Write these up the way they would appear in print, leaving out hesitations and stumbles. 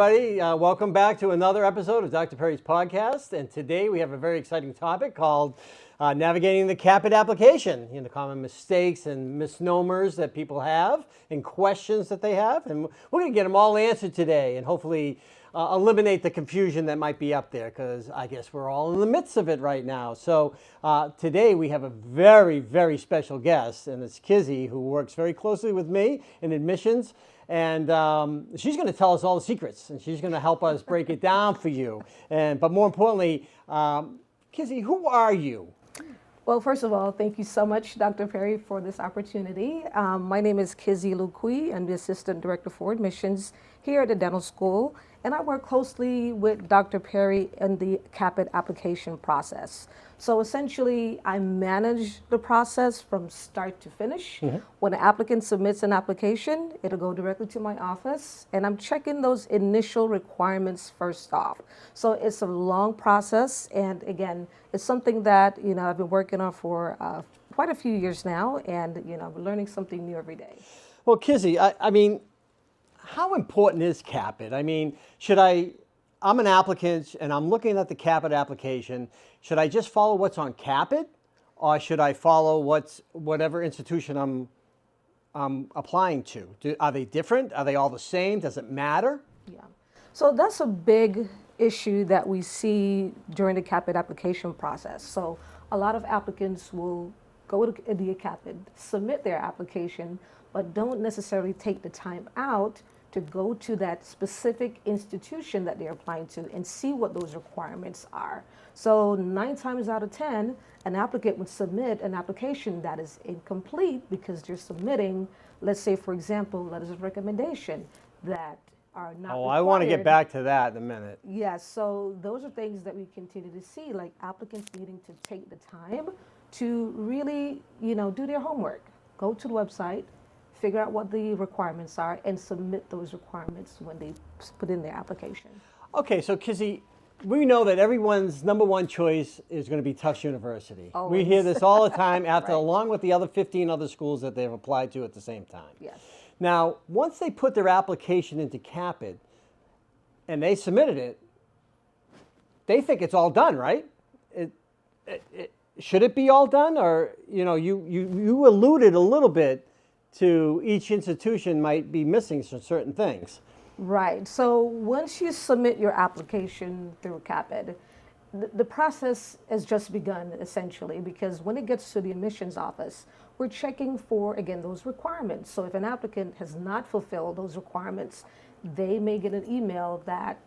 everybody. Welcome back to another episode of Dr. Perry's podcast. And today we have a very exciting topic called navigating the CAPID application. The common mistakes and misnomers that people have and questions that they have. And we're going to get them all answered today and hopefully eliminate the confusion that might be up there, because I guess we're all in the midst of it right now. So today we have a very, very special guest, and it's Kizzy, who works very closely with me in admissions. And she's going to tell us all the secrets, and she's going to help us break it down for you. But more importantly, Kizzy, who are you? Well, first of all, thank you so much, Dr. Perry, for this opportunity. My name is Kizzy LueQuee. I'm the Assistant Director for Admissions here at the dental school, and I work closely with Dr. Perry in the CAPID application process. So essentially, I manage the process from start to finish. Mm-hmm. When an applicant submits an application, it'll go directly to my office, and I'm checking those initial requirements first off. So it's a long process, and again, it's something that I've been working on for quite a few years now, and we're learning something new every day. Well, Kizzy, I mean, how important is CAPID? I mean, I'm an applicant and I'm looking at the CAPID application. Should I just follow what's on CAPID, or should I follow whatever institution I'm applying to? Are they different? Are they all the same? Does it matter? Yeah. So that's a big issue that we see during the CAPID application process. So a lot of applicants will go to the CAPID, submit their application, but don't necessarily take the time out to go to that specific institution that they're applying to and see what those requirements are. So 9 times out of 10, an applicant would submit an application that is incomplete because they're submitting, let's say, for example, letters of recommendation that are not required. I want to get back to that in a minute. Yes, so those are things that we continue to see, like applicants needing to take the time to really, do their homework. Go to the website, figure out what the requirements are, and submit those requirements when they put in their application. Okay, so Kizzy, we know that everyone's number one choice is going to be Tufts University. Always. We hear this all the time, after Right. along with the other 15 other schools that they've applied to at the same time. Yes. Now, once they put their application into CAPID and they submitted it, they think it's all done, right? Should it be all done? Or, you alluded a little bit to each institution might be missing some certain things. Right. So once you submit your application through CAPID, the process has just begun, essentially, because when it gets to the admissions office, we're checking for, again, those requirements. So if an applicant has not fulfilled those requirements, they may get an email that,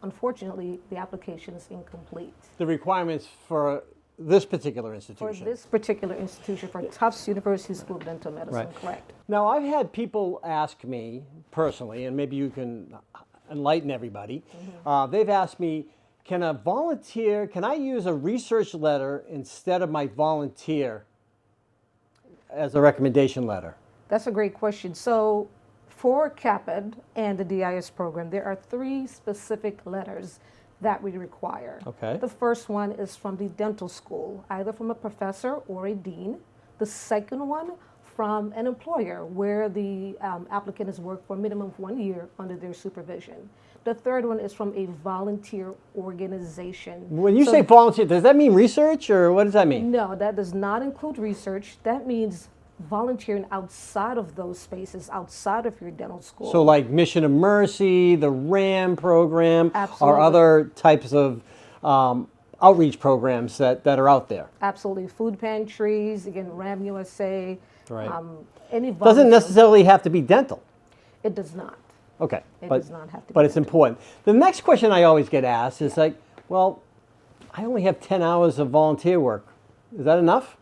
unfortunately, the application is incomplete. The requirements for this particular institution. For this particular institution, for Tufts University School of Dental Medicine, Right. Correct. Now, I've had people ask me personally, and maybe you can enlighten everybody. Mm-hmm. They've asked me, can I use a research letter instead of my volunteer as a recommendation letter? That's a great question. So for CAPID and the DIS program, there are 3 specific letters that we require. Okay. The first one is from the dental school, either from a professor or a dean. The second one from an employer where the applicant has worked for a minimum of 1 year under their supervision. The third one is from a volunteer organization. When you say volunteer, does that mean research, or what does that mean? No, that does not include research. That means volunteering outside of those spaces, outside of your dental school. So like Mission of Mercy, the RAM program, Absolutely. or other types of outreach programs that are out there. Absolutely. Food pantries, again, RAM USA. Right. Any Doesn't necessarily have to be dental. It does not. Okay. It does not have to be But it's dental. important. The next question I always get asked is I only have 10 hours of volunteer work. Is that enough?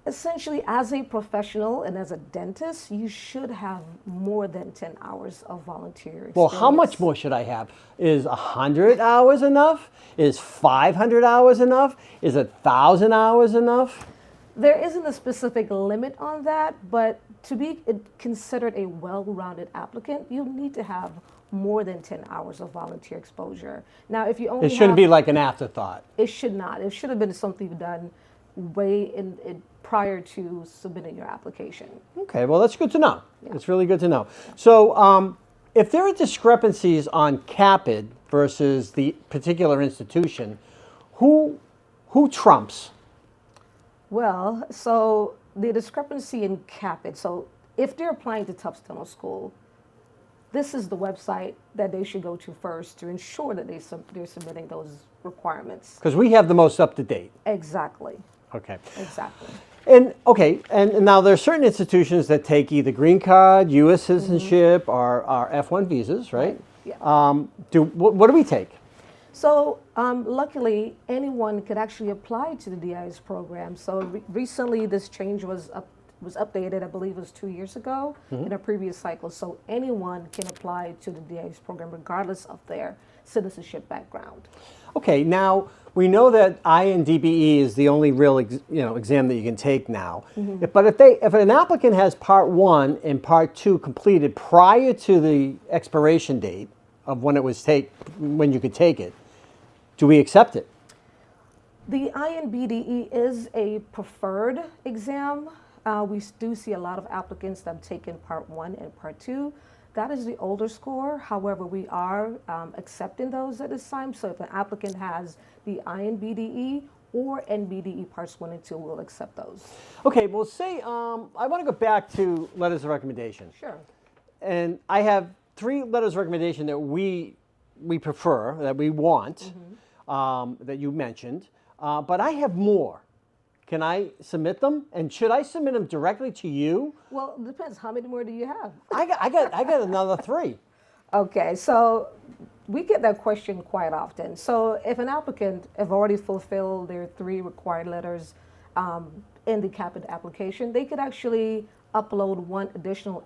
Essentially, as a professional and as a dentist, you should have more than 10 hours of volunteer experience. Well, how much more should I have? Is 100 hours enough? Is 500 hours enough? Is 1,000 hours enough? There isn't a specific limit on that, but to be considered a well-rounded applicant, you need to have more than 10 hours of volunteer exposure. Now, if you only It shouldn't be like an afterthought. It should not. It should have been something you've done way prior to submitting your application. Okay, well, that's good to know. Yeah. It's really good to know. So if there are discrepancies on CAPID versus the particular institution, who trumps? Well, so the discrepancy in CAPID. So if they're applying to Tufts Dental School, this is the website that they should go to first to ensure that they're submitting those requirements. Because we have the most up to date. Exactly. Okay. Exactly. And okay, and now there are certain institutions that take either green card, U.S. citizenship, or F1 visas, right? Yeah. What do we take? So luckily, anyone could actually apply to the DIS program. So recently, this change was updated. I believe it was 2 years ago in a previous cycle. So anyone can apply to the DIS program regardless of their citizenship background. Okay, now we know that INDBE is the only real exam that you can take now. But if an applicant has Part 1 and Part 2 completed prior to the expiration date of when when you could take it, do we accept it? The INBDE is a preferred exam. We do see a lot of applicants that have taken Part 1 and Part 2. That is the older score. However, we are accepting those at this time. So if an applicant has the INBDE or NBDE Parts 1 and 2, we'll accept those. Okay, well, say I want to go back to letters of recommendation. Sure. And I have 3 letters of recommendation that we prefer, that we want, that you mentioned. But I have more. Can I submit them? And should I submit them directly to you? Well, it depends. How many more do you have? I got another 3. Okay, so we get that question quite often. So if an applicant have already fulfilled their 3 required letters in the CAPID application, they could actually upload 1 additional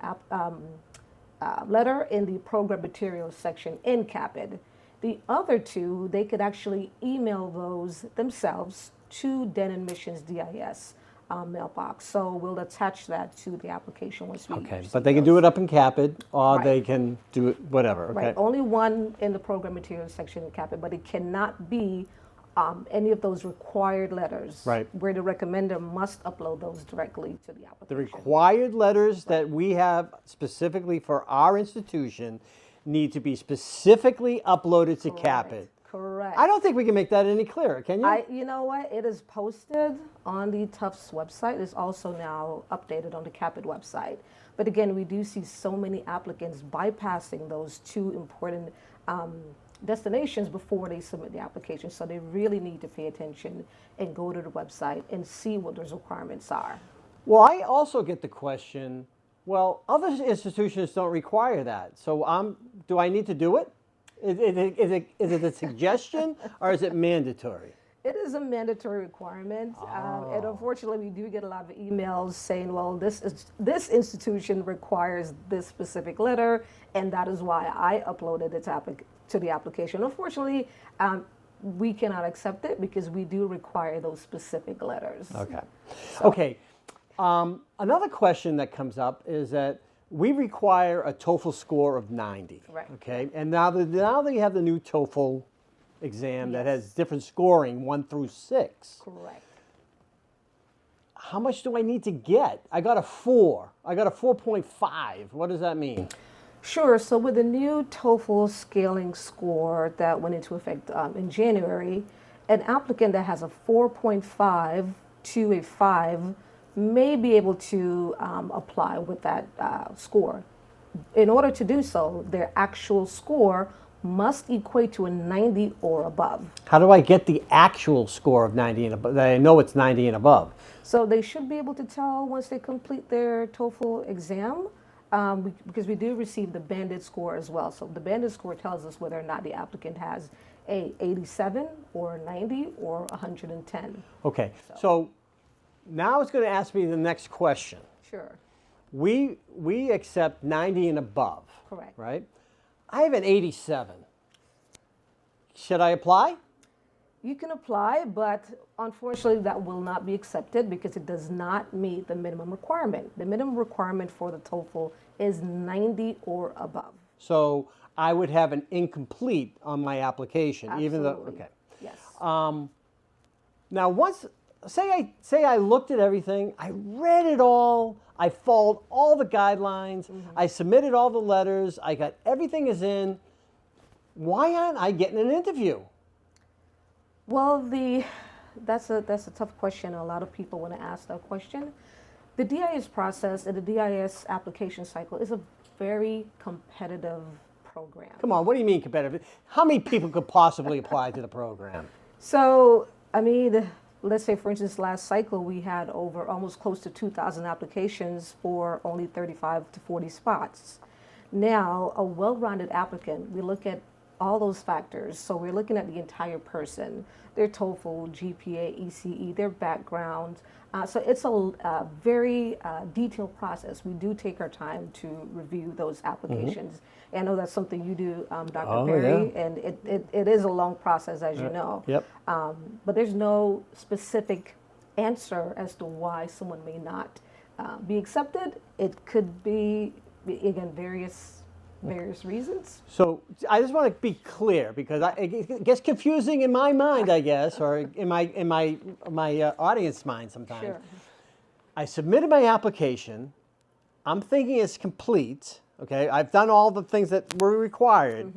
letter in the program materials section in CAPID. The other 2, they could actually email those themselves to Dental Missions DIS mailbox. So we'll attach that to the application once we Okay, but they can do it up in CAPID, or they can do it whatever. Okay. Right, only 1 in the program materials section in CAPID, but it cannot be any of those required letters. Right. Where the recommender must upload those directly to the application. The required letters that we have specifically for our institution need to be specifically uploaded to CAPID. Correct. I don't think we can make that any clearer, can you? You know what? It is posted on the Tufts website. It's also now updated on the CAPID website. But again, we do see so many applicants bypassing those 2 important destinations before they submit the application. So they really need to pay attention and go to the website and see what those requirements are. Well, I also get the question, well, other institutions don't require that. So do I need to do it? Is it a suggestion or is it mandatory? It is a mandatory requirement, and unfortunately, we do get a lot of emails saying, "Well, this institution requires this specific letter, and that is why I uploaded it to the application." Unfortunately, we cannot accept it because we do require those specific letters. Okay. Okay. Another question that comes up is that we require a TOEFL score of 90. Right. Okay. And now that you have the new TOEFL exam that has different scoring, 1 through 6. Correct. How much do I need to get? I got a 4. I got a 4.5. What does that mean? Sure. So with the new TOEFL scaling score that went into effect in January, an applicant that has a 4.5 to a 5 may be able to apply with that score. In order to do so, their actual score must equate to a 90 or above. How do I get the actual score of 90 and above? That I know it's 90 and above. So they should be able to tell once they complete their TOEFL exam, because we do receive the banded score as well. So the banded score tells us whether or not the applicant has a 87 or 90 or 110. Okay, so now it's going to ask me the next question. Sure. We accept 90 and above. Correct. Right? I have an 87. Should I apply? You can apply, but unfortunately that will not be accepted because it does not meet the minimum requirement. The minimum requirement for the TOEFL is 90 or above. So I would have an incomplete on my application, even though, okay. Yes. Now, say I looked at everything, I read it all, I followed all the guidelines. I submitted all the letters. I got everything is in. Why aren't I getting an interview? Well, that's a tough question. A lot of people want to ask that question. The DIS process and the DIS application cycle is a very competitive program. Come on, what do you mean competitive? How many people could possibly apply to the program? So, I mean, let's say, for instance, last cycle we had over almost close to 2,000 applications for only 35 to 40 spots. Now, a well-rounded applicant, we look at all those factors. So we're looking at the entire person, their TOEFL, GPA, ECE, their background. So it's a very detailed process. We do take our time to review those applications. And I know that's something you do, Dr. Perry, and it is a long process, as you know. Yep. But there's no specific answer as to why someone may not be accepted. It could be, again, various reasons. So I just want to be clear because it gets confusing in my mind, I guess, or in my audience mind sometimes. Sure. I submitted my application. I'm thinking it's complete. Okay, I've done all the things that were required.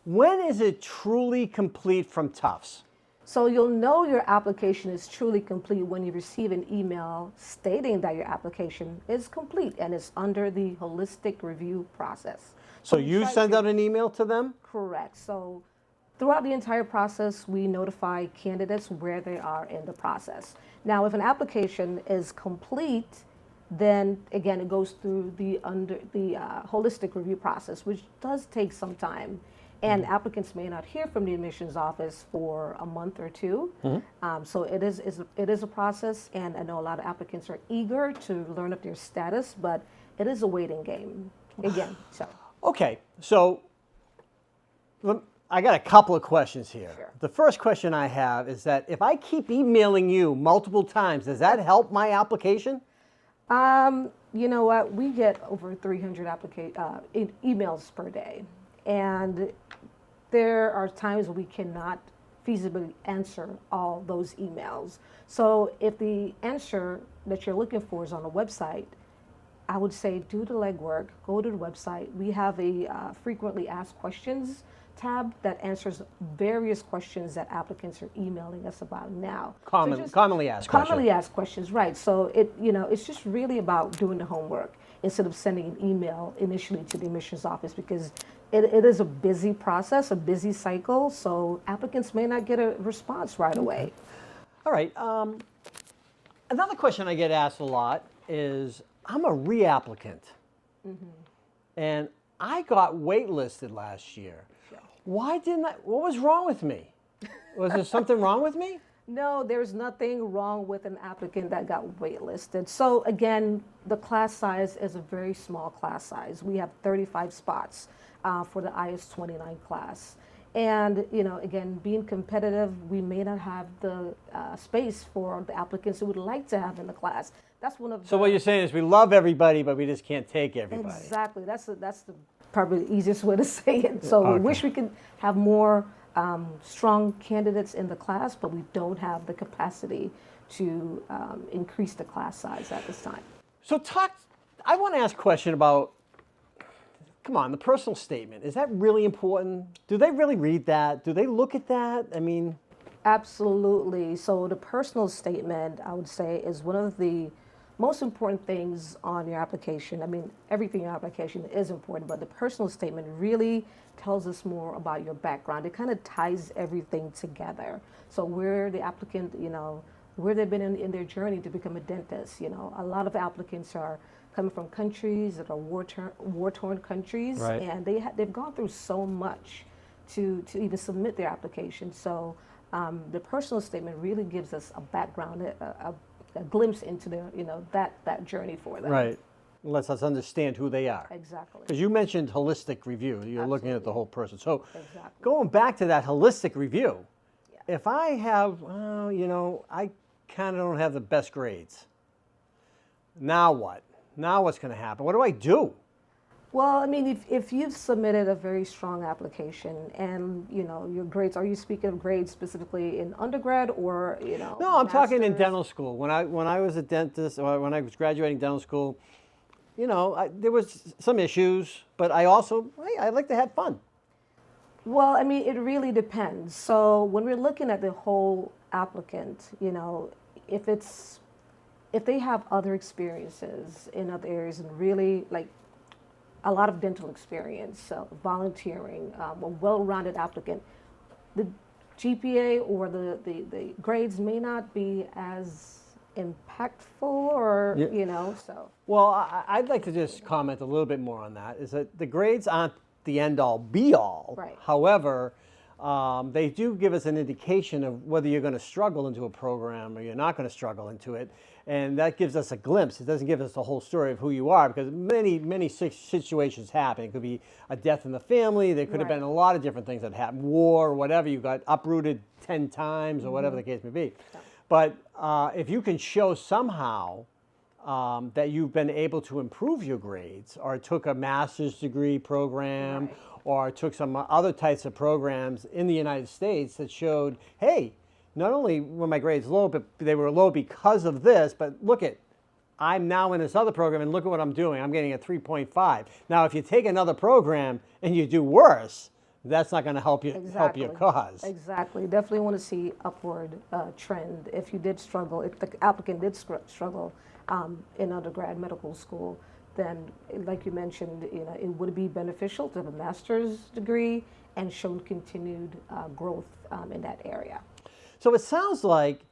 When is it truly complete from Tufts? So you'll know your application is truly complete when you receive an email stating that your application is complete and it's under the holistic review process. So you send out an email to them? Correct. So throughout the entire process, we notify candidates where they are in the process. Now, if an application is complete, then again, it goes through the holistic review process, which does take some time. And applicants may not hear from the admissions office for a month or two. So it is a process, and I know a lot of applicants are eager to learn of their status, but it is a waiting game again. So. Okay, so I got a couple of questions here. Sure. The first question I have is that if I keep emailing you multiple times, does that help my application? You know what? We get over 300 emails per day, and there are times we cannot feasibly answer all those emails. So if the answer that you're looking for is on a website, I would say do the legwork, go to the website. We have a frequently asked questions tab that answers various questions that applicants are emailing us about now. Commonly asked questions. Commonly asked questions, right. So it's just really about doing the homework instead of sending an email initially to the admissions office, because it is a busy process, a busy cycle, so applicants may not get a response right away. All right. Another question I get asked a lot is, I'm a reapplicant, and I got waitlisted last year. Sure. Why didn't I? What was wrong with me? Was there something wrong with me? No, there's nothing wrong with an applicant that got waitlisted. So again, the class size is a very small class size. We have 35 spots for the IS-29 class. And, again, being competitive, we may not have the space for the applicants who would like to have in the class. That's one of the... So what you're saying is we love everybody, but we just can't take everybody. Exactly. That's the probably the easiest way to say it. So we wish we could have more strong candidates in the class, but we don't have the capacity to increase the class size at this time. So I want to ask a question about, come on, the personal statement. Is that really important? Do they really read that? Do they look at that? I mean... Absolutely. So the personal statement, I would say, is one of the most important things on your application. I mean, everything in your application is important, but the personal statement really tells us more about your background. It kind of ties everything together. So where the applicant, where they've been in their journey to become a dentist. A lot of applicants are coming from countries that are war-torn countries, right. And they've gone through so much to even submit their application. So the personal statement really gives us a background, a glimpse into their, that journey for them. Right. Lets us understand who they are. Exactly. Because you mentioned holistic review. You're looking at the whole person. So Exactly. Going back to that holistic review, Yeah. if I have, I kind of don't have the best grades. Now what? Now what's going to happen? What do I do? Well, I mean, if you've submitted a very strong application and, your grades, are you speaking of grades specifically in undergrad or, No, I'm talking in master's? dental school. When I was a dentist, or when I was graduating dental school, there was some issues, but I like to have fun. Well, I mean, it really depends. So when we're looking at the whole applicant, if they have other experiences in other areas and really like a lot of dental experience, volunteering, a well-rounded applicant, the GPA or the grades may not be as impactful or, so. Well, I'd like to just comment a little bit more on that, is that the grades aren't the end-all, be-all. Right. However, they do give us an indication of whether you're going to struggle into a program or you're not going to struggle into it. And that gives us a glimpse. It doesn't give us the whole story of who you are, because many situations happen. It could be a death in the family. There could have been a lot of different things that happened. War or whatever. You got uprooted 10 times or whatever the case may be. Yeah. But if you can show somehow that you've been able to improve your grades, or took a master's degree program, or took some other types of programs in the United States that showed, hey, not only were my grades low, but they were low because of this, but look at, I'm now in this other program and look at what I'm doing. I'm getting a 3.5. Now, if you take another program and you do worse, that's not going to help you help your cause. Exactly. Definitely want to see upward trend. If you did struggle, if the applicant did struggle in undergrad medical school, then, like you mentioned, it would be beneficial to have a master's degree and show continued growth in that area. So it sounds like,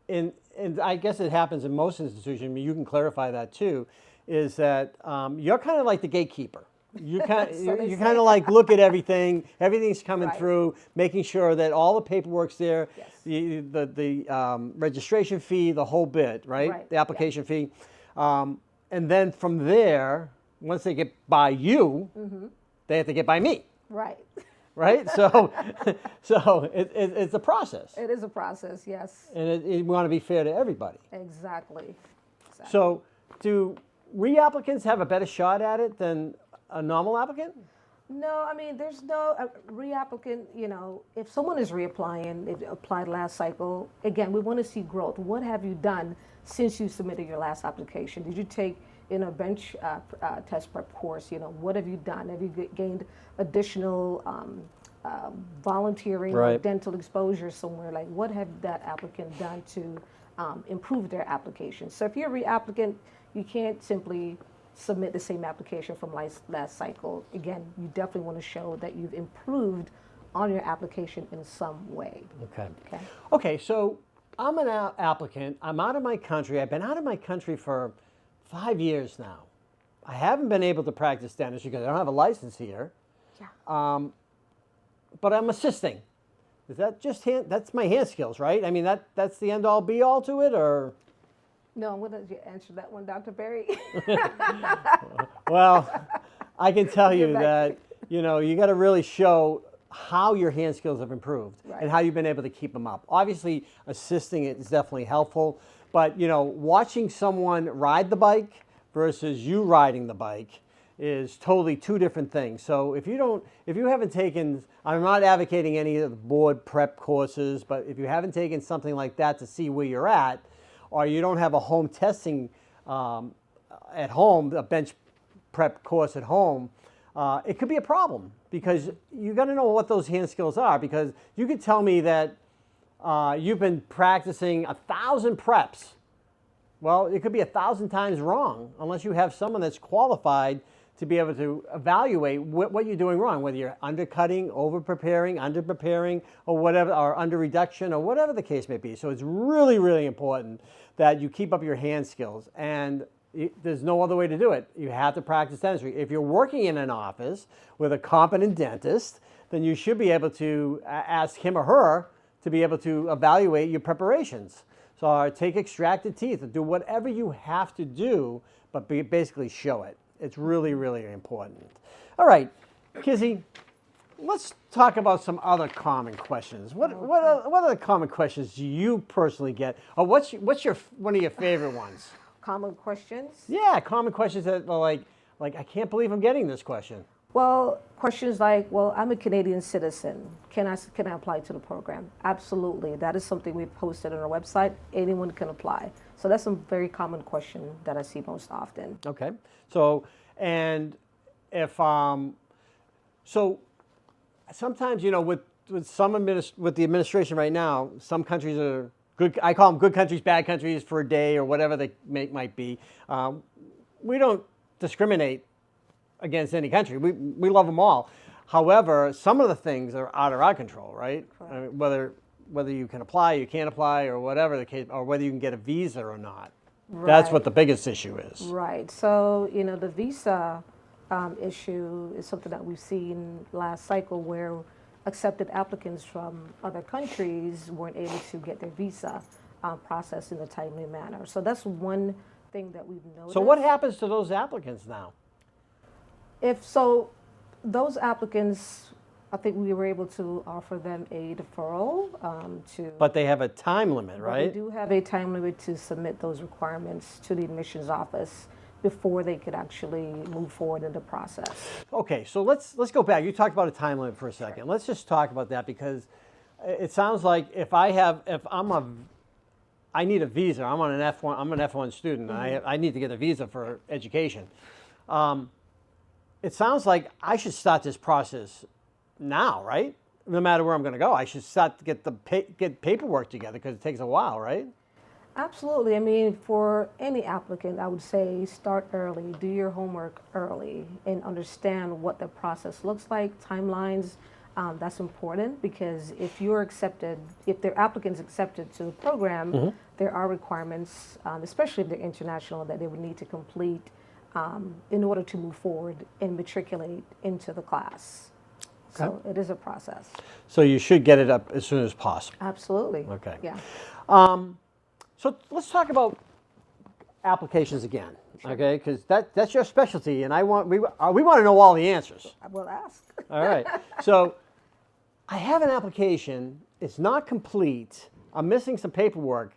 and I guess it happens in most institutions, you can clarify that too, is that you're kind of like the gatekeeper. You kind of like look at everything, everything's coming through, making sure that all the paperwork's there, the registration fee, the whole bit, right? The application fee. And then from there, once they get by you, they have to get by me. Right. Right? So it's a process. It is a process, yes. And you want to be fair to everybody. Exactly. So do reapplicants have a better shot at it than a normal applicant? No, I mean, there's no reapplicant, if someone is reapplying, they applied last cycle, again, we want to see growth. What have you done since you submitted your last application? Did you take in a bench test prep course? What have you done? Have you gained additional volunteering or dental exposure somewhere? Like, what have that applicant done to improve their application? So if you're a reapplicant, you can't simply submit the same application from last cycle. Again, you definitely want to show that you've improved on your application in some way. Okay, so I'm an applicant. I'm out of my country. I've been out of my country for 5 years now. I haven't been able to practice dentistry because I don't have a license here. But I'm assisting. Is that just that's my hand skills, right? I mean, that's the end all be all to it, or? No, I'm going to answer that one, Dr. Perry. Well, I can tell you that, you got to really show how your hand skills have improved and how you've been able to keep them up. Obviously, assisting it is definitely helpful, but, watching someone ride the bike versus you riding the bike is totally two different things. So if you haven't taken, I'm not advocating any of the board prep courses, but if you haven't taken something like that to see where you're at, or you don't have a home testing at home, a bench prep course at home, it could be a problem, because you got to know what those hand skills are, because you could tell me that you've been practicing 1,000 preps. Well, it could be 1,000 times wrong unless you have someone that's qualified to be able to evaluate what you're doing wrong, whether you're undercutting, over-preparing, under-preparing, or whatever, or under-reduction, or whatever the case may be. So it's really, really important that you keep up your hand skills, and there's no other way to do it. You have to practice dentistry. If you're working in an office with a competent dentist, then you should be able to ask him or her to be able to evaluate your preparations. So take extracted teeth, do whatever you have to do, but basically show it. It's really, really important. All right, Kizzy, let's talk about some other common questions. What other common questions do you personally get? Or what's one of your favorite ones? Common questions? Yeah, common questions that are like I can't believe I'm getting this question. Well, questions like, well, I'm a Canadian citizen. Can I apply to the program? Absolutely. That is something we've posted on our website. Anyone can apply. So that's a very common question that I see most often. Okay. So, and if, so sometimes, with some with the administration right now, some countries are good. I call them good countries, bad countries for a day or whatever they might be. We don't discriminate against any country. We love them all. However, some of the things are out of our control, right? I mean, whether you can apply, you can't apply, or whatever the case, or whether you can get a visa or not. Right. That's what the biggest issue is. Right. So, the visa issue is something that we've seen last cycle where accepted applicants from other countries weren't able to get their visa processed in a timely manner. So that's one thing that we've noticed. So what happens to those applicants now? Those applicants, I think we were able to offer them a deferral to. But they have a time limit, But right? we do have a time limit to submit those requirements to the admissions office before they could actually move forward in the process. Okay, so let's go back. You talked about a time limit for a second. Let's just talk about that, because it sounds like I need a visa. I'm on an F1. I'm an F1 student. Mm-hmm. I need to get a visa for education. It sounds like I should start this process now, right? No matter where I'm going to go, I should start to get paperwork together, because it takes a while, right? Absolutely. I mean, for any applicant, I would say start early, do your homework early, and understand what the process looks like, timelines. That's important, because if their applicant's accepted to the program, there are requirements, especially if they're international, that they would need to complete in order to move forward and matriculate into the class. Okay. So it is a process. So you should get it up as soon as possible. Absolutely. Okay. Yeah. So let's talk about applications again, okay? Because that's your specialty, and we want to know all the answers. I will ask. All right. So I have an application. It's not complete. I'm missing some paperwork.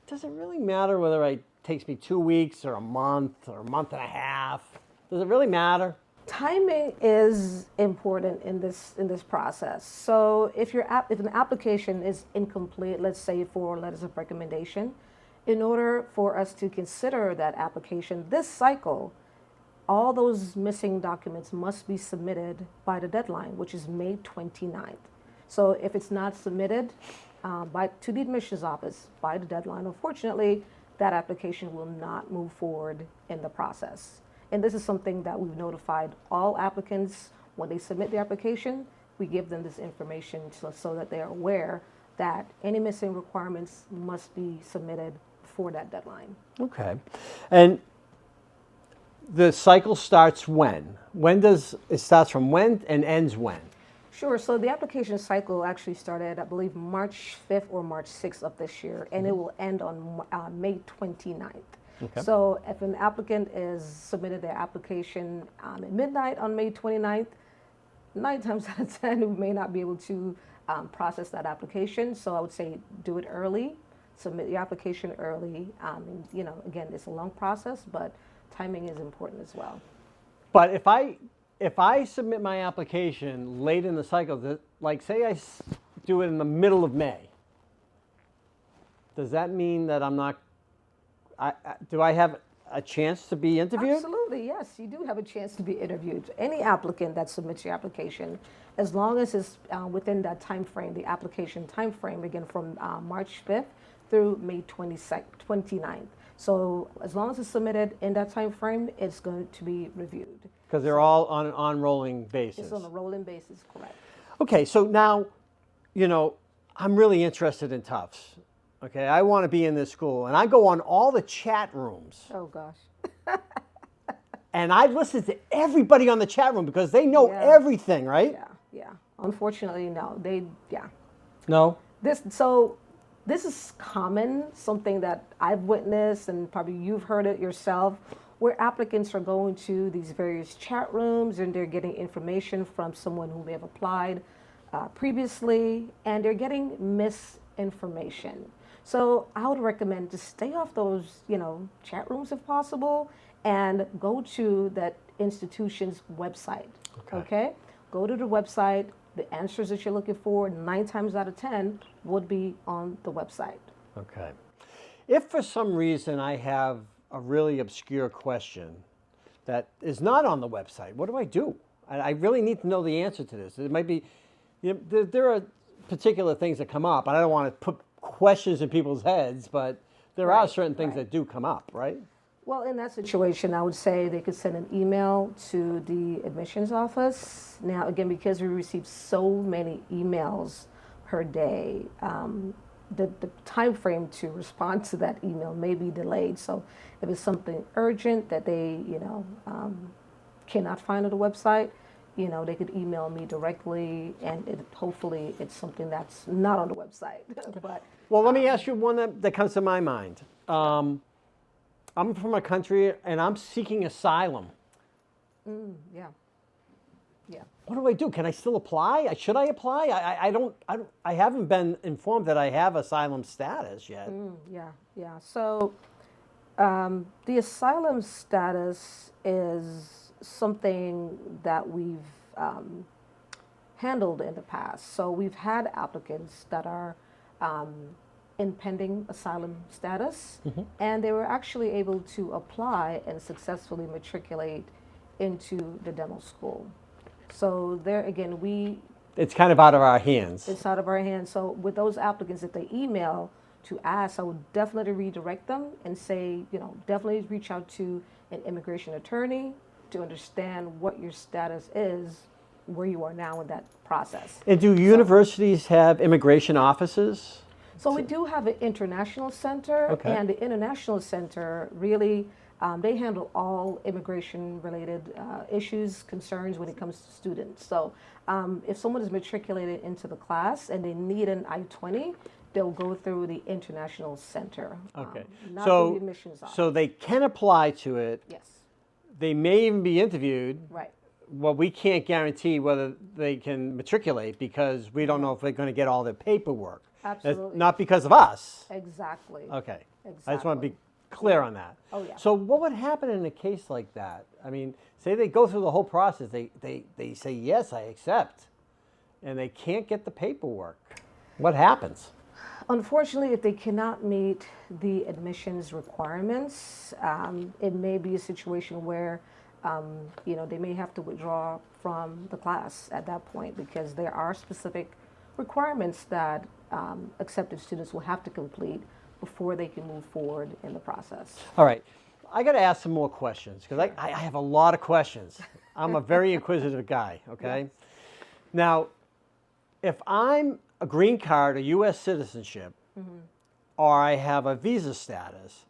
Does it really matter whether it takes me 2 weeks or a month and a half? Does it really matter? Timing is important in this process. So if an application is incomplete, let's say for letters of recommendation, in order for us to consider that application this cycle, all those missing documents must be submitted by the deadline, which is May 29th. So if it's not submitted to the admissions office by the deadline, unfortunately, that application will not move forward in the process. And this is something that we've notified all applicants when they submit the application. We give them this information so that they are aware that any missing requirements must be submitted before that deadline. Okay. And the cycle starts when? It starts from when and ends when? Sure. So the application cycle actually started, I believe, March 5th or March 6th of this year, and it will end on May 29th. Okay. So if an applicant is submitted their application at midnight on May 29th, 9 times out of 10, we may not be able to process that application. So I would say do it early, submit your application early. Again, it's a long process, but timing is important as well. But if I submit my application late in the cycle, like say I do it in the middle of May, does that mean that I'm not? Do I have a chance to be interviewed? Absolutely, yes. You do have a chance to be interviewed. Any applicant that submits your application, as long as it's within that time frame, the application time frame, again, from March 5th through May 29th. So as long as it's submitted in that time frame, it's going to be reviewed. Because they're all on an on-rolling basis. It's on a rolling basis, correct. Okay, so now, I'm really interested in Tufts. Okay, I want to be in this school, and I go on all the chat rooms. Oh, gosh. And I listen to everybody on the chat room because they know everything, right? Yeah. Unfortunately, no. No? This is common, something that I've witnessed, and probably you've heard it yourself, where applicants are going to these various chat rooms and they're getting information from someone who may have applied previously, and they're getting misinformation. So I would recommend to stay off those, chat rooms if possible, and go to that institution's website. Okay? Go to the website. The answers that you're looking for, 9 times out of 10, would be on the website. Okay. If for some reason I have a really obscure question that is not on the website, what do I do? I really need to know the answer to this. It might be, there are particular things that come up, and I don't want to put questions in people's heads, but there are certain things that do come up, right? Well, in that situation, I would say they could send an email to the admissions office. Now, again, because we receive so many emails per day, the time frame to respond to that email may be delayed. So if it's something urgent that they, cannot find on the website, they could email me directly, and hopefully it's something that's not on the website. But well, let me ask you one that comes to my mind. I'm from a country and I'm seeking asylum. Yeah. What do I do? Can I still apply? Should I apply? I haven't been informed that I have asylum status yet. Yeah. So the asylum status is something that we've handled in the past. So we've had applicants that are in pending asylum status, and they were actually able to apply and successfully matriculate into the dental school. So there again, it's kind of out of our hands. it's out of our hands. So with those applicants, if they email to ask, I would definitely redirect them and say, definitely reach out to an immigration attorney to understand what your status is, where you are now in that process. And do universities have immigration offices? So we do have an international center, and the international center really, they handle all immigration-related issues, concerns when it comes to students. So if someone is matriculated into the class and they need an I-20, they'll go through the international center. Okay. Not through the admissions office. So they can apply to it. Yes. They may even be interviewed. Right. Well, we can't guarantee whether they can matriculate because we don't know if they're going to get all their paperwork. Absolutely. That's not because of us. Exactly. Okay. Exactly. I just want to be clear on that. Oh, yeah. So what would happen in a case like that? I mean, say they go through the whole process. They say, yes, I accept, and they can't get the paperwork. What happens? Unfortunately, if they cannot meet the admissions requirements, it may be a situation where, they may have to withdraw from the class at that point, because there are specific requirements that accepted students will have to complete before they can move forward in the process. All right. I got to ask some more questions because I have a lot of questions. I'm a very inquisitive guy, okay? Yes. Now, if I'm a green card, a U.S. citizenship, or I have a visa status,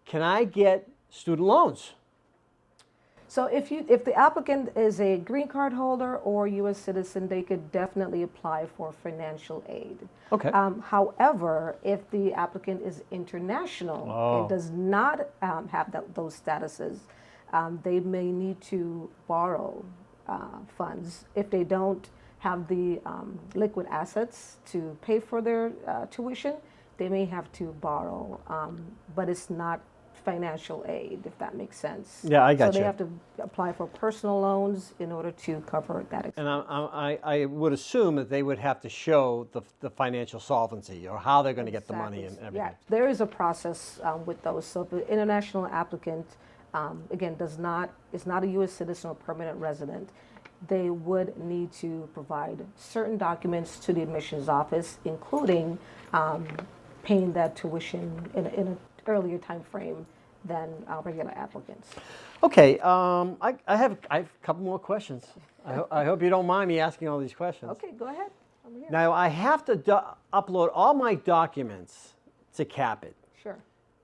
can I get student loans? So if the applicant is a green card holder or U.S. citizen, they could definitely apply for financial aid. Okay. However, if the applicant is international and does not have those statuses, they may need to borrow funds. If they don't have the liquid assets to pay for their tuition, they may have to borrow, but it's not financial aid, if that makes sense. Yeah, I got you. So they have to apply for personal loans in order to cover that expense. And I would assume that they would have to show the financial solvency or how they're going to get the money and everything. Yeah, there is a process with those. So if an international applicant, again, is not a U.S. citizen or permanent resident, they would need to provide certain documents to the admissions office, including paying that tuition in an earlier time frame than regular applicants. Okay, I have a couple more questions. I hope you don't mind me asking all these questions. Okay, go ahead. I'm here. Now, I have to upload all my documents to CAPID. Sure.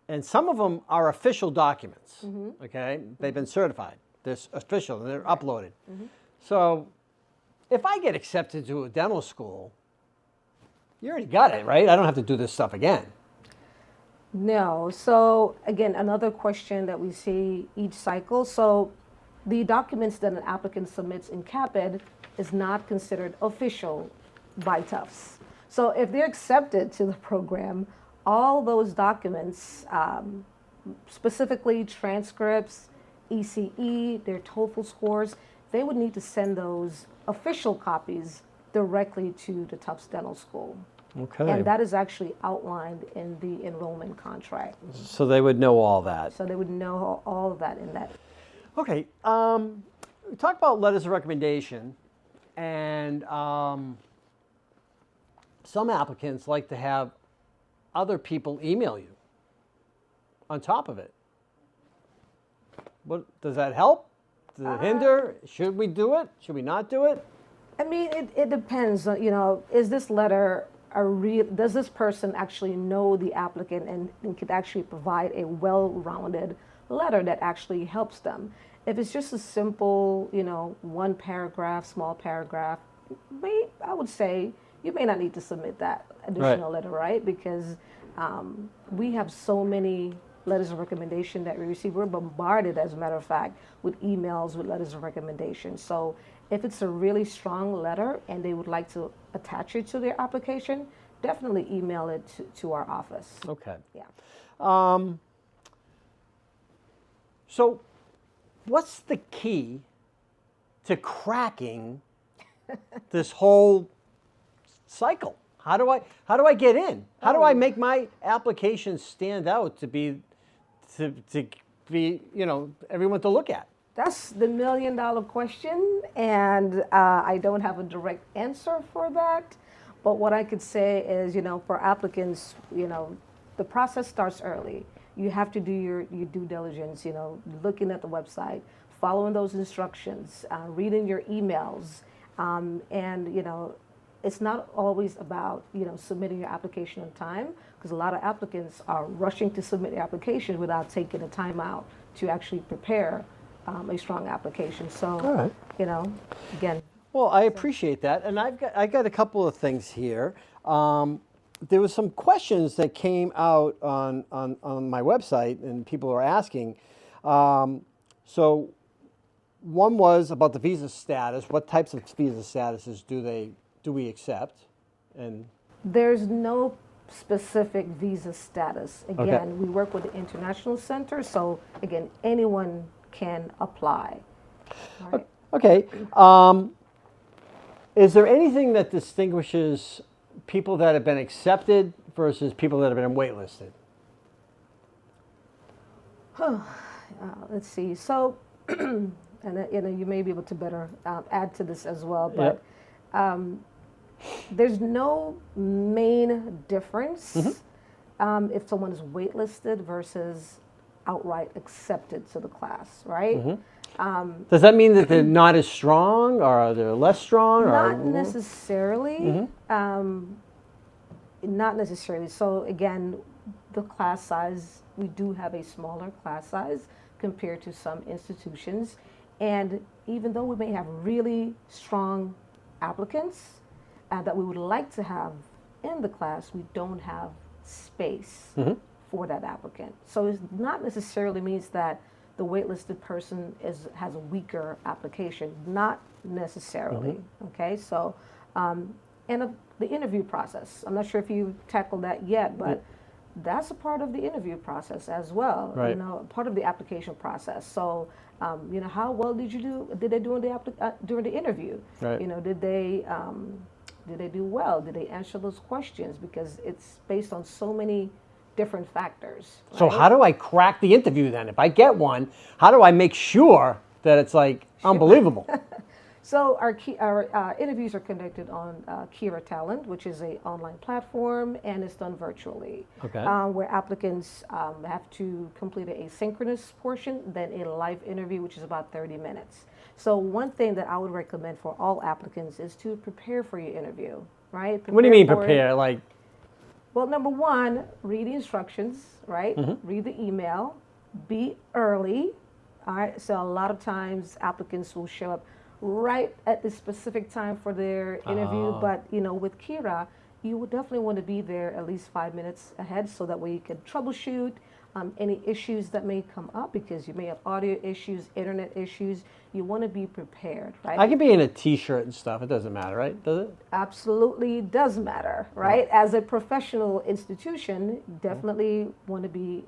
And some of them are official documents, okay? They've been certified. They're official, and they're uploaded. So if I get accepted to a dental school, you already got it, right? I don't have to do this stuff again. No. So again, another question that we see each cycle. So the documents that an applicant submits in CAPID is not considered official by Tufts. So if they're accepted to the program, all those documents, specifically transcripts, ECE, their TOEFL scores, they would need to send those official copies directly to the Tufts Dental School. Okay. And that is actually outlined in the enrollment contract. So they would know all that. So they would know all of that in that. Okay. We talked about letters of recommendation, and some applicants like to have other people email you on top of it. What does that help? Does it hinder? Should we do it? Should we not do it? I mean, it depends on, is this letter does this person actually know the applicant and could actually provide a well-rounded letter that actually helps them? If it's just a simple, one paragraph, small paragraph, I would say you may not need to submit that additional letter, right? Because we have so many letters of recommendation that we receive. We're bombarded, as a matter of fact, with emails with letters of recommendation. So if it's a really strong letter and they would like to attach it to their application, definitely email it to our office. Okay. Yeah. So what's the key to cracking this whole cycle? How do I get in? How do I make my application stand out to be everyone to look at? That's the $1 million question, and I don't have a direct answer for that. But what I could say is, for applicants, the process starts early. You have to do your due diligence, looking at the website, following those instructions, reading your emails, and, it's not always about, submitting your application on time, because a lot of applicants are rushing to submit their application without taking the time out to actually prepare a strong application. So, All right. Again. Well, I appreciate that, and I got a couple of things here. There was some questions that came out on my website, and people are asking. So, one was about the visa status. What types of visa statuses do we accept? And there's no specific visa status. Again, we work with the International Center, so again, anyone can apply. Right? Okay. Is there anything that distinguishes people that have been accepted versus people that have been waitlisted? Let's see. So, and you may be able to better add to this as well, but there's no main difference if someone is waitlisted versus outright accepted to the class, right? Does that mean that they're not as strong, or they're less strong? Not necessarily. Not necessarily. So again, the class size, we do have a smaller class size compared to some institutions. And even though we may have really strong applicants that we would like to have in the class, we don't have space for that applicant. So it not necessarily means that the waitlisted person has a weaker application. Not necessarily. Okay, so the interview process. I'm not sure if you tackled that yet, but that's a part of the interview process as well. Right. Part of the application process. So, how well did you do? Did they do during the interview? Right. Did they do well? Did they answer those questions? Because it's based on so many different factors. Right? So how do I crack the interview then? If I get one, how do I make sure that it's unbelievable? So our interviews are conducted on Kira Talent, which is an online platform, and it's done virtually. Okay. Where applicants have to complete an asynchronous portion, then a live interview, which is about 30 minutes. So one thing that I would recommend for all applicants is to prepare for your interview, right? What do you mean prepare? Well, number one, read the instructions, right? Read the email. Be early. All right. So a lot of times applicants will show up right at the specific time for their interview. But, with Kira, you would definitely want to be there at least 5 minutes ahead so that way you can troubleshoot any issues that may come up, because you may have audio issues, internet issues. You want to be prepared, right? I can be in a T-shirt and stuff. It doesn't matter, right? Does it? Absolutely does matter, right? As a professional institution, definitely want to be,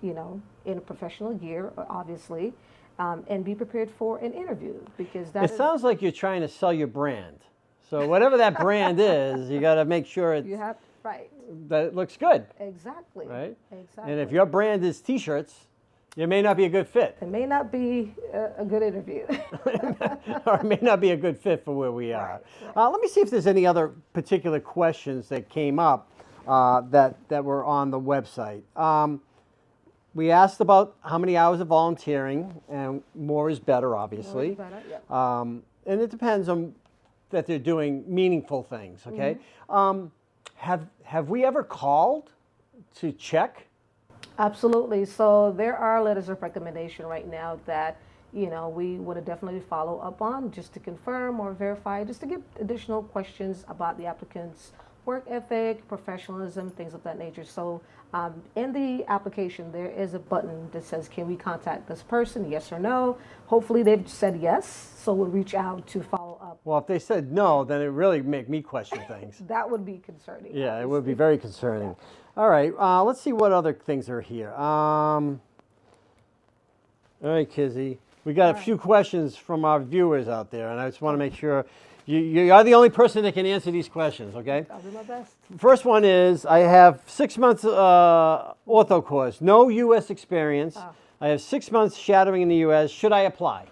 in a professional gear, obviously, and be prepared for an interview, because It sounds like you're trying to sell your brand. So whatever that brand is, you got to make sure You have, right, that it looks good, exactly. right? Exactly. And if your brand is T-shirts, it may not be a good fit, It may not be a good interview. or it may not be a good fit for where we are. Let me see if there's any other particular questions that came up that were on the website. We asked about how many hours of volunteering, and more is better, obviously. More is better, yeah. And it depends on that they're doing meaningful things, okay? Have we ever called to check? Absolutely. So there are letters of recommendation right now that, you know, we would definitely follow up on just to confirm or verify, just to get additional questions about the applicant's work ethic, professionalism, things of that nature. So in the application, there is a button that says, can we contact this person, yes or no? Hopefully they've said yes, so we'll reach out to follow up. Well, if they said no, then it really make me question things. That would be concerning. Yeah, obviously. it would be very concerning. All right, let's see what other things are here. All right, Kizzy. We got a few questions from our viewers out there, and I just want to make sure you are the only person that can answer these questions, okay? I'll do my best. First one is, I have 6 months ortho course, no U.S. experience. I have 6 months shadowing in the U.S. Should I apply?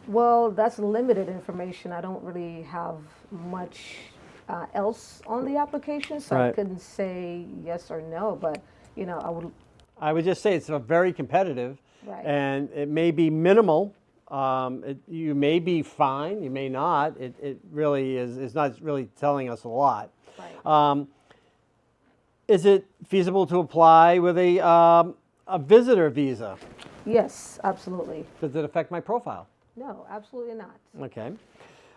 Well, that's limited information. I don't really have much else on the application, so I Right. couldn't say yes or no, but, you know, I would just say it's a very competitive, Right. and it may be minimal. You may be fine, you may not. It really is not really telling us a lot. Right. Is it feasible to apply with a visitor visa? Yes, absolutely. Does it affect my profile? No, absolutely not. Okay.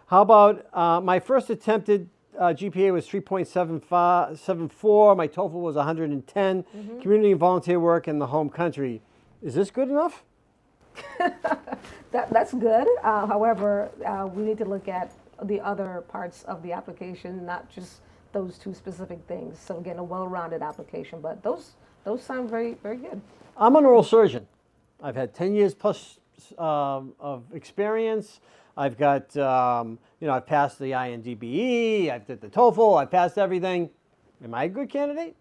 How about my first attempted GPA was 3.74. My TOEFL was 110. Community and volunteer work in the home country. Is this good enough? That's good. However, we need to look at the other parts of the application, not just those two specific things. So again, a well-rounded application, but those sound very, very good. I'm an oral surgeon. I've had 10 years plus of experience. I've got, I've passed the INDBE, I've did the TOEFL, I've passed everything. Am I a good candidate?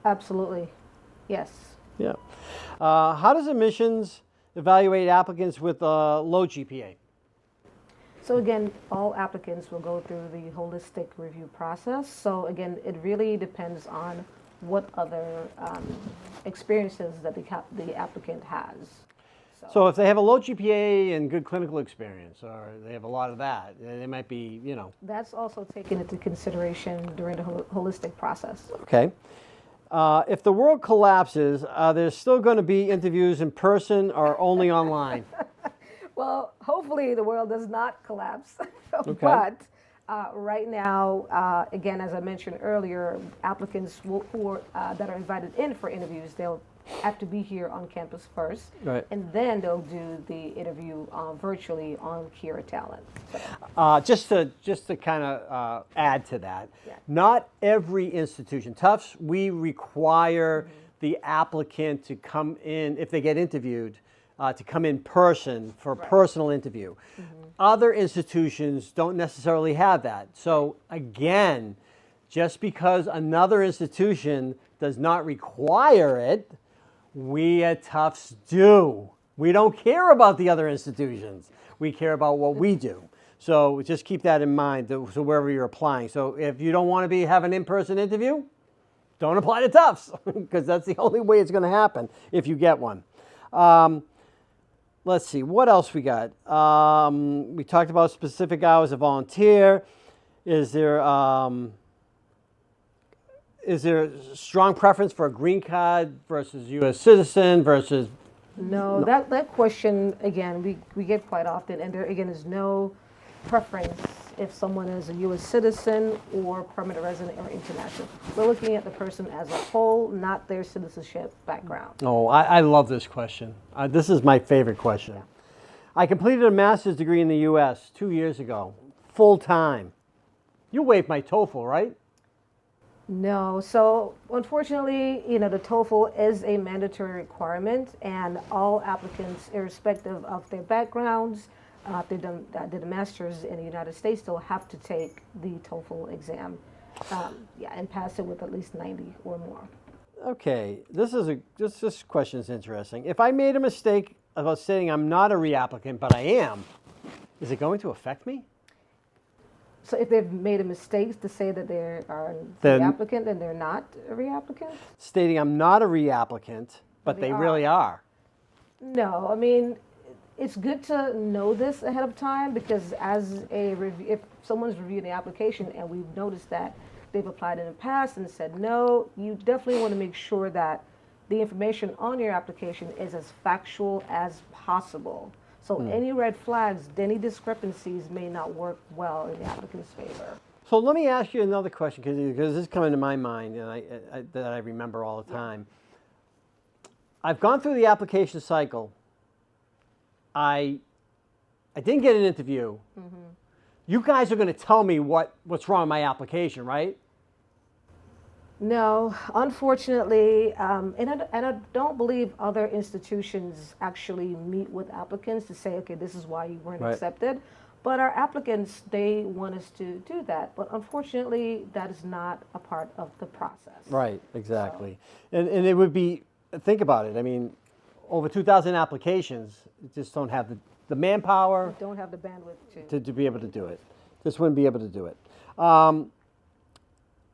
Absolutely. Yes. Yeah. How does admissions evaluate applicants with a low GPA? So again, all applicants will go through the holistic review process. So again, it really depends on what other experiences that the applicant has. So if they have a low GPA and good clinical experience, or they have a lot of that, they might be, That's also taken into consideration during the holistic process. Okay. If the world collapses, are there still going to be interviews in person or only online? Well, hopefully the world does not collapse. Okay. But right now, again, as I mentioned earlier, applicants that are invited in for interviews, they'll have to be here on campus first, Right. and then they'll do the interview virtually on Kira Talent. So, Just to kind of add to that, Yeah. not every institution, Tufts, we require the applicant to come in, if they get interviewed, to come in person for a personal interview. Other institutions don't necessarily have that. So again, just because another institution does not require it, we at Tufts do. We don't care about the other institutions. We care about what we do. So just keep that in mind, so wherever you're applying. So if you don't want to have an in-person interview, don't apply to Tufts, because that's the only way it's going to happen if you get one. Let's see, what else we got? We talked about specific hours of volunteer. Is there strong preference for a green card versus U.S. citizen versus? no, that question, again, we get quite often, and there, again, is no preference if someone is a U.S. citizen or permanent resident or international. We're looking at the person as a whole, not their citizenship background. Oh, I love this question. This is my favorite question. I completed a master's degree in the U.S. 2 years ago, full time. You waived my TOEFL, right? No, so unfortunately, the TOEFL is a mandatory requirement, and all applicants, irrespective of their backgrounds, that did a master's in the United States still have to take the TOEFL exam, and pass it with at least 90 or more. Okay, this question is interesting. If I made a mistake about saying I'm not a reapplicant, but I am, is it going to affect me? So if they've made a mistake to say that they are a reapplicant, then they're not a reapplicant? Stating I'm not a reapplicant, but they really are. No, I mean, it's good to know this ahead of time, because if someone's reviewing the application and we've noticed that they've applied in the past and said no, you definitely want to make sure that the information on your application is as factual as possible. So any red flags, any discrepancies may not work well in the applicant's favor. So let me ask you another question, because this is coming to my mind and that I remember all the time. I've gone through the application cycle. I didn't get an interview. You guys are going to tell me what's wrong with my application, right? No, unfortunately, and I don't believe other institutions actually meet with applicants to say, okay, this is why you weren't accepted. But our applicants, they want us to do that. But unfortunately, that is not a part of the process. Right, exactly. So. And it would be, think about it. I mean, over 2,000 applications, just don't have the manpower. Don't have the bandwidth to be able to do it. Just wouldn't be able to do it.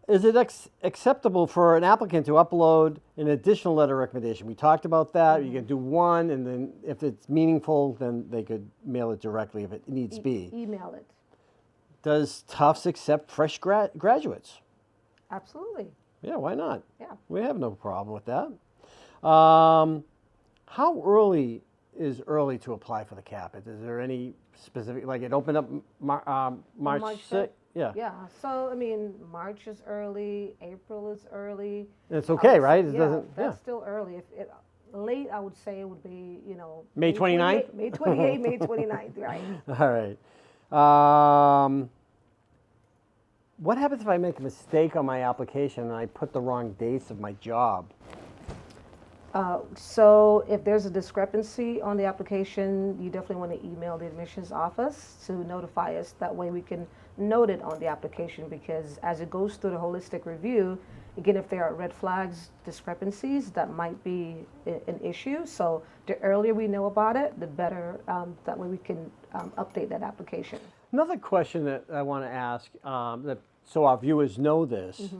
Is it acceptable for an applicant to upload an additional letter of recommendation? We talked about that. You can do one, and then if it's meaningful, then they could mail it directly if it needs be. Email it. Does Tufts accept fresh graduates? Absolutely. Yeah, why not? Yeah. We have no problem with that. How early is early to apply for the CAPID? Is there any specific, like it opened up March 6th? Yeah. Yeah. So, I mean, March is early, April is early. It's okay, right? It doesn't. That's still early. If late, I would say it would be, May 29th? May 28th, May 29th, right? All right. What happens if I make a mistake on my application and I put the wrong dates of my job? So if there's a discrepancy on the application, you definitely want to email the admissions office to notify us. That way we can note it on the application, because as it goes through the holistic review, again, if there are red flags, discrepancies, that might be an issue. So the earlier we know about it, the better. That way we can update that application. Another question that I want to ask, so our viewers know this,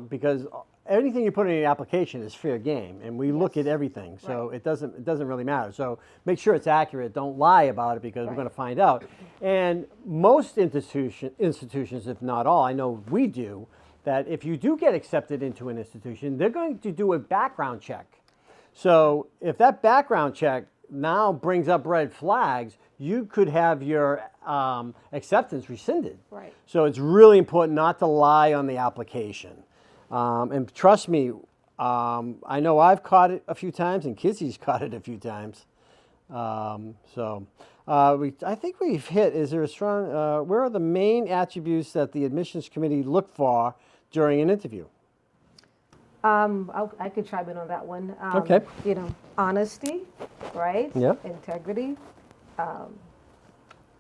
because anything you put in your application is fair game, and we look at everything, so it doesn't really matter. So make sure it's accurate. Don't lie about it, because we're going to find out. And most institutions, if not all, I know we do, that if you do get accepted into an institution, they're going to do a background check. So if that background check now brings up red flags, you could have your acceptance rescinded. Right. So it's really important not to lie on the application. And trust me, I know I've caught it a few times, and Kizzy's caught it a few times. I think we've hit, is there a strong, where are the main attributes that the admissions committee look for during an interview? I could chime in on that one. Okay. Honesty, right? Yeah. Integrity,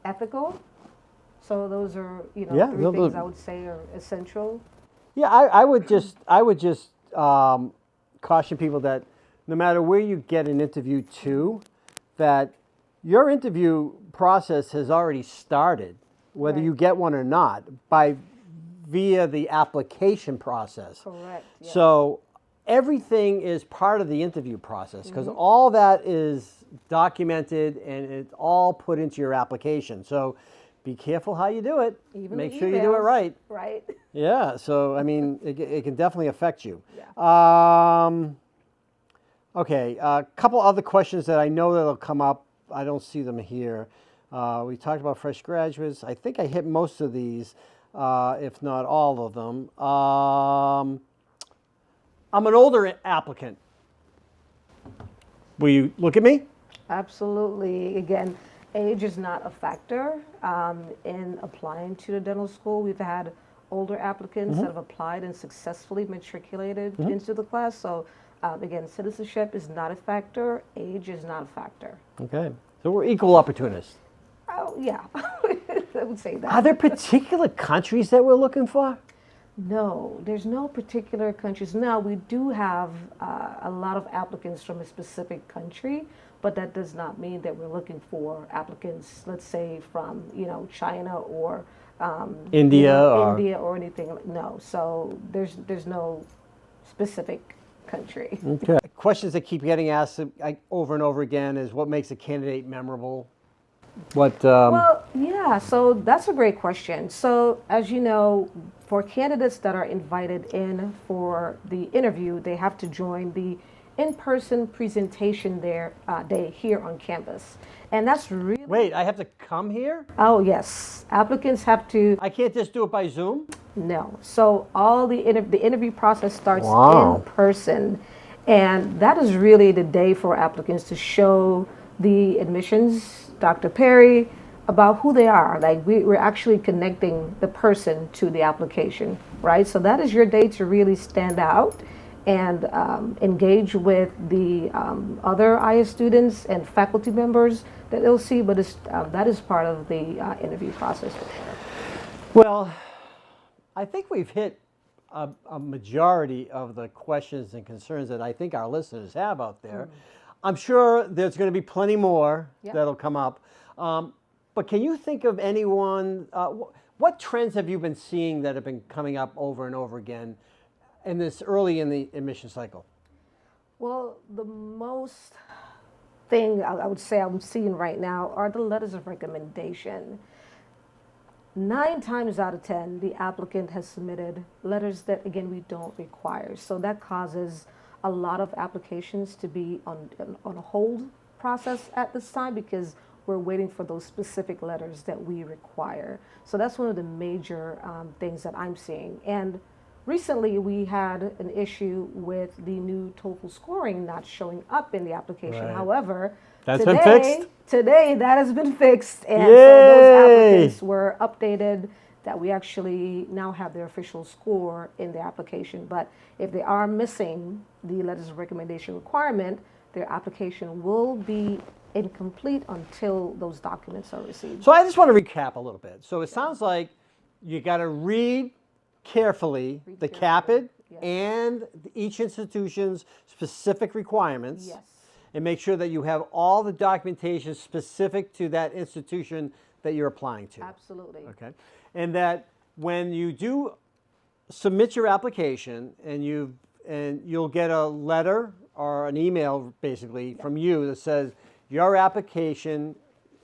ethical. So those are, three things I would say are essential. Yeah, I would just caution people that no matter where you get an interview to, that your interview process has already started, whether you get one or not, via the application process. Correct. Yes. So everything is part of the interview process, because all that is documented and it's all put into your application. So be careful how you do it. Even make the sure you do it right. Right. Yeah. So I mean, it can definitely affect you. Yeah. Okay. A couple other questions that I know that'll come up. I don't see them here. We talked about fresh graduates. I think I hit most of these, if not all of them. I'm an older applicant. Will you look at me? Absolutely. Again, age is not a factor in applying to the dental school. We've had older applicants that have applied and successfully matriculated into the class. So again, citizenship is not a factor. Age is not a factor. Okay. So we're equal opportunists. Well, yeah, I would say that. Are there particular countries that we're looking for? No, there's no particular countries. Now, we do have a lot of applicants from a specific country, but that does not mean that we're looking for applicants, let's say, from, China or India or... India or anything. No, so there's no specific country. Okay. Questions that keep getting asked over and over again is what makes a candidate memorable? Well, yeah, so that's a great question. So as you know, for candidates that are invited in for the interview, they have to join the in-person presentation day here on campus. And that's really... Wait, I have to come here? Oh, yes. Applicants have to... I can't just do it by Zoom? No. So all the interview process starts Wow. in person. And that is really the day for applicants to show the admissions, Dr. Perry, about who they are. Like we're actually connecting the person to the application, right? So that is your day to really stand out and engage with the other IA students and faculty members that they'll see, but that is part of the interview process for sure. Well, I think we've hit a majority of the questions and concerns that I think our listeners have out there. I'm sure there's going to be plenty more that'll come up. But can you think of anyone, what trends have you been seeing that have been coming up over and over again in this early in the admission cycle? Well, the most thing I would say I'm seeing right now are the letters of recommendation. 9 times out of 10, the applicant has submitted letters that, again, we don't require. So that causes a lot of applications to be on a hold process at this time because we're waiting for those specific letters that we require. So that's one of the major things that I'm seeing. And recently we had an issue with the new TOEFL scoring not showing up in the application. Right. However, that's been fixed? Today that has been fixed. And Yay! so those applicants were updated that we actually now have their official score in the application. But if they are missing the letters of recommendation requirement, their application will be incomplete until those documents are received. So I just want to recap a little bit. So it sounds like you got to read carefully the CAPID and each institution's specific requirements. Yes. And make sure that you have all the documentation specific to that institution that you're applying to. Absolutely. Okay. And that when you do submit your application and you'll get a letter or an email basically from you that says your application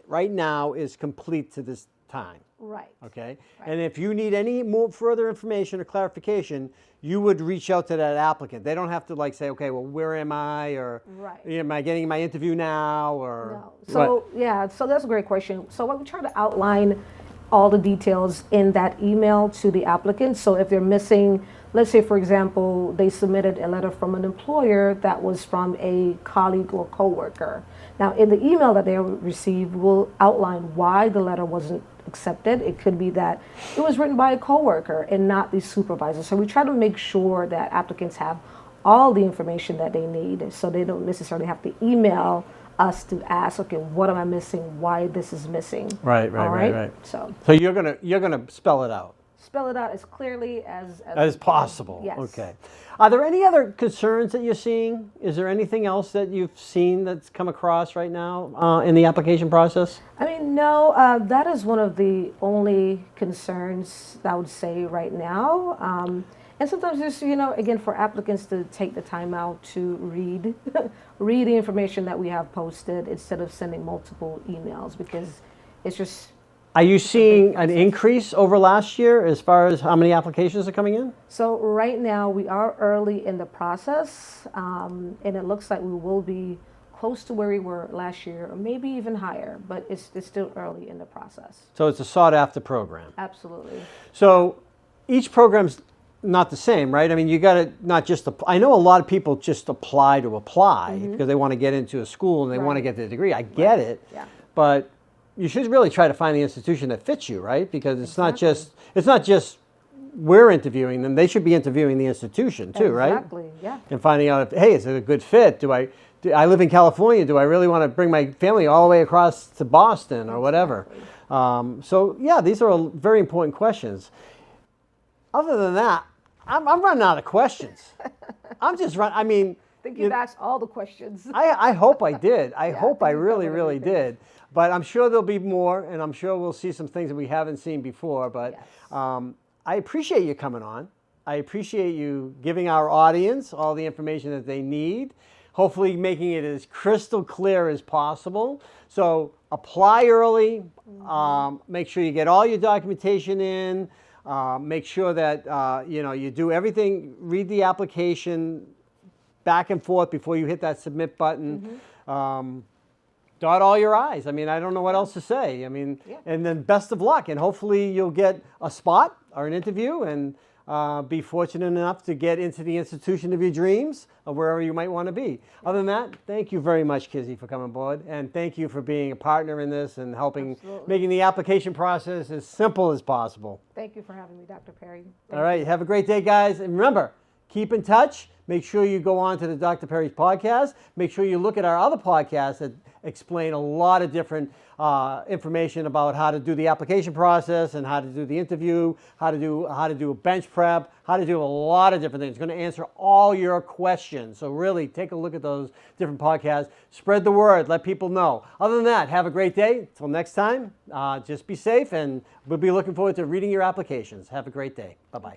right now is complete to this time. Right. Okay. Right. And if you need any more further information or clarification, you would reach out to that applicant. They don't have to say, okay, well, where am I? Or right. Am I getting my interview now? Or no. So yeah, so that's a great question. So what we try to outline all the details in that email to the applicant. So if they're missing, let's say, for example, they submitted a letter from an employer that was from a colleague or coworker. Now, in the email that they receive, we'll outline why the letter wasn't accepted. It could be that it was written by a coworker and not the supervisor. So we try to make sure that applicants have all the information that they need so they don't necessarily have to email us to ask, okay, what am I missing? Why this is missing? Right. So you're gonna spell it out. Spell it out as clearly as possible. Yes. Okay. Are there any other concerns that you're seeing? Is there anything else that you've seen that's come across right now in the application process? I mean, no, that is one of the only concerns that I would say right now. And sometimes just, again, for applicants to take the time out to read the information that we have posted instead of sending multiple emails because it's just... Are you seeing an increase over last year as far as how many applications are coming in? So right now we are early in the process, and it looks like we will be close to where we were last year, or maybe even higher, but it's still early in the process. So it's a sought-after program. Absolutely. So each program's not the same, right? I mean, you got to not just, I know a lot of people just apply to apply because they want to get into a school and they want to get the degree. I get it, but you should really try to find the institution that fits you, right? Because it's not just we're interviewing them; they should be interviewing the institution too, right? Exactly. Yeah. And finding out if, hey, is it a good fit? Do I live in California. Do I really want to bring my family all the way across to Boston or whatever? So yeah, these are very important questions. Other than that, I'm running out of questions. I'm just running. I mean, I think you've asked all the questions. I hope I did. I Yeah, hope I think you really, covered really everything. did. But I'm sure there'll be more, and I'm sure we'll see some things that we haven't seen before. But Yes. I appreciate you coming on. I appreciate you giving our audience all the information that they need, hopefully making it as crystal clear as possible. So apply early. Make sure you get all your documentation in. Make sure that you do everything, read the application back and forth before you hit that submit button. Dot all your I's. I mean, I don't know what else to say. I mean, and then best of luck. And hopefully you'll get a spot or an interview and be fortunate enough to get into the institution of your dreams or wherever you might want to be. Other than that, thank you very much, Kizzy, for coming aboard. And thank you for being a partner in this and helping making the application process as simple as possible. Thank you for having me, Dr. Perry. All right. Have a great day, guys. And remember, keep in touch. Make sure you go on to the Dr. Perry's podcast. Make sure you look at our other podcasts that explain a lot of different information about how to do the application process and how to do the interview, how to do a bench prep, how to do a lot of different things. It's going to answer all your questions. So really take a look at those different podcasts. Spread the word. Let people know. Other than that, have a great day. Until next time, just be safe, and we'll be looking forward to reading your applications. Have a great day. Bye-bye.